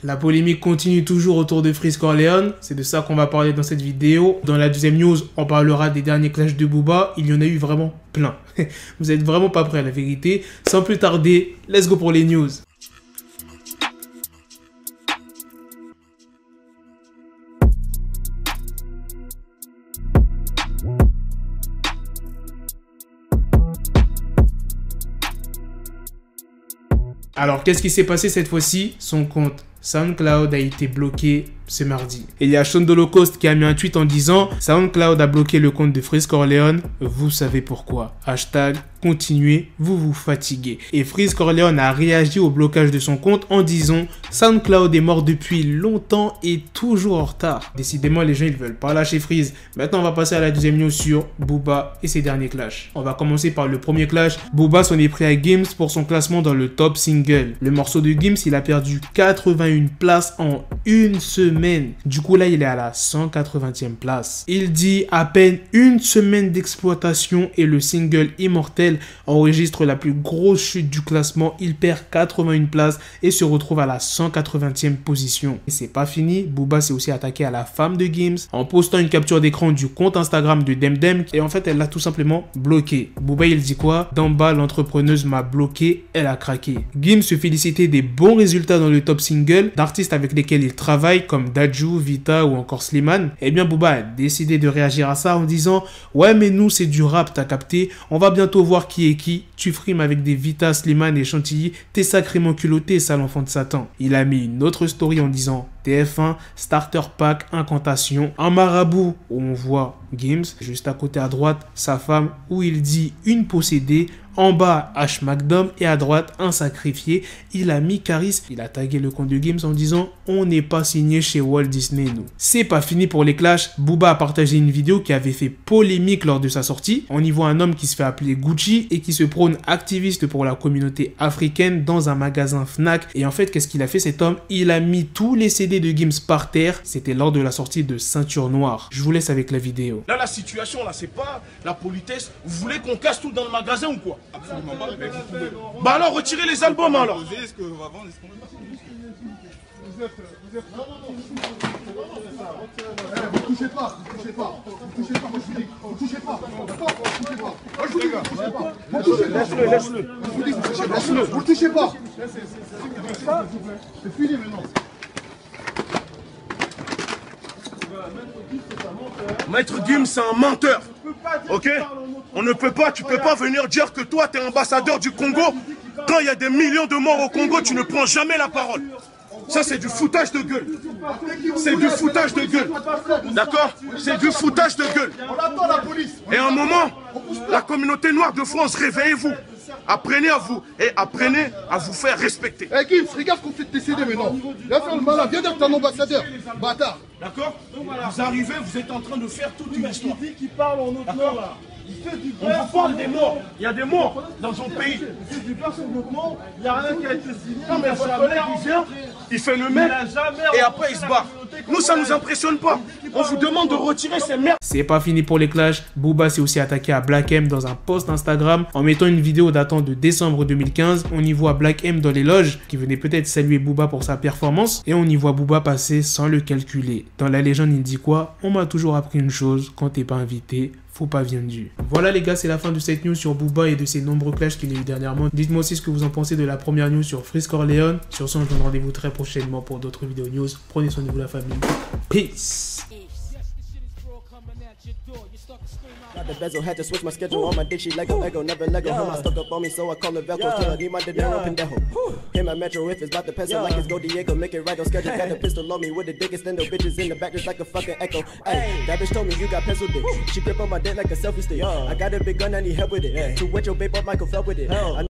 La polémique continue toujours autour de Freeze Corleone, c'est de ça qu'on va parler dans cette vidéo. Dans la deuxième news, on parlera des derniers clashs de Booba, il y en a eu vraiment plein. Vous êtes vraiment pas prêts à la vérité. Sans plus tarder, let's go pour les news. Alors, qu'est-ce qui s'est passé cette fois-ci? Son compte SoundCloud a été bloqué ce mardi. Et il y a Sean Dolocaust qui a mis un tweet en disant « SoundCloud a bloqué le compte de Freeze Corleone, vous savez pourquoi. Hashtag continuez, vous vous fatiguez. » Et Freeze Corleone a réagi au blocage de son compte en disant « SoundCloud est mort depuis longtemps et toujours en retard. » Décidément, les gens ils veulent pas lâcher Freeze. Maintenant, on va passer à la deuxième news sur Booba et ses derniers clashs. On va commencer par le premier clash. Booba s'en est pris à Gims pour son classement dans le top single. Le morceau de Gims, il a perdu 81 places en une semaine. Du coup, là, il est à la 180e place. Il dit à peine une semaine d'exploitation et le single Immortel enregistre la plus grosse chute du classement. Il perd 81 places et se retrouve à la 180e position. Et c'est pas fini, Booba s'est aussi attaqué à la femme de Gims en postant une capture d'écran du compte Instagram de Demdem et en fait, elle l'a tout simplement bloqué. Booba, il dit quoi? D'en bas, l'entrepreneuse m'a bloqué, elle a craqué. Gims se félicitait des bons résultats dans le top single d'artistes avec lesquels il travaille comme Dadju, Vita ou encore Slimane. Eh bien Booba a décidé de réagir à ça en disant « Ouais mais nous c'est du rap, t'as capté, on va bientôt voir qui est qui, tu frimes avec des Vita, Slimane et Chantilly, t'es sacrément culotté sale enfant de Satan. » Il a mis une autre story en disant « TF1, Starter Pack, Incantation, un marabout » où on voit Gims, juste à côté à droite, sa femme où il dit une possédée, en bas, H. McDom et à droite, un sacrifié. Il a mis Caris. Il a tagué le compte de Gims en disant « On n'est pas signé chez Walt Disney, nous. » C'est pas fini pour les clashs. Booba a partagé une vidéo qui avait fait polémique lors de sa sortie. On y voit un homme qui se fait appeler Gucci et qui se prône activiste pour la communauté africaine dans un magasin Fnac. Et en fait, qu'est-ce qu'il a fait cet homme? Il a mis tous les CD de Gims par terre. C'était lors de la sortie de Ceinture Noire. Je vous laisse avec la vidéo. Là, la situation, là, c'est pas la politesse. Vous voulez qu'on casse tout dans le magasin ou quoi? Absolument pas. Bah alors, retirez les albums alors. Est-ce qu'on va vendre, est-ce qu'on va Vous touchez pas, vous touchez pas, vous touchez pas, moi je vous dis, vous touchez pas, vous touchez pas. Moi je vous dis, vous touchez pas. Laisse-le, laisse-le. Je vous dis, vous touchez pas, laisse-le, vous le touchez pas. C'est fini maintenant. Maître Gims, c'est un menteur. Ok? On ne peut pas, tu peux pas venir dire que toi, tu es ambassadeur du Congo. Quand il y a des millions de morts au Congo, tu ne prends jamais la parole. Ça, c'est du foutage de gueule. C'est du foutage de gueule. D'accord? C'est du foutage de gueule. On attend la police. Et à un moment, la communauté noire de France, réveillez-vous. Apprenez à vous faire respecter. Eh Gims, regarde qu'on fait de tes CD maintenant. Viens faire le malin, viens dire que t'es un ambassadeur. Bâtard. D'accord? Vous arrivez, vous êtes en train de faire toute une histoire. Il dit qu'il parle en notre nom là. On vous parle des morts. Il y a des morts dans son pays. Il dit personne d'autre nom, il n'y a rien qui a été signé. Non mais votre collègue il vient, il fait le mec et après il se barre. Nous ça nous impressionne pas. On vous demande de retirer ces merdes. C'est pas fini pour les clashs. Booba s'est aussi attaqué à Black M dans un post Instagram en mettant une vidéo datant de décembre 2015. On y voit Black M dans les loges qui venait peut-être saluer Booba pour sa performance et on y voit Booba passer sans le calculer. Dans la légende il dit quoi? On m'a toujours appris une chose, quand t'es pas invité, faut pas viendre. Voilà les gars, c'est la fin de cette news sur Booba et de ses nombreux clashs qu'il y a eu dernièrement. Dites-moi aussi ce que vous en pensez de la première news sur Freeze Corleone. Sur ce, on se donne rendez-vous très prochainement pour d'autres vidéos news. Prenez soin de vous la famille. Peace. Got the bezel, had to switch my schedule on my dick, she like a Lego, never Lego. Him, I stuck up on me, so I call it Velcro. Still, I need my dinero pendejo. Him, my metro, if it's about to pencil, like it's Go Diego, make it right on schedule. Got the pistol on me with the dick extendo, bitches in the back just like a fucking echo. Hey, that bitch told me you got pencil dick. She grip on my dick like a selfie stick. I got a big gun, I need help with it. To wet your babe up, Michael fell with it.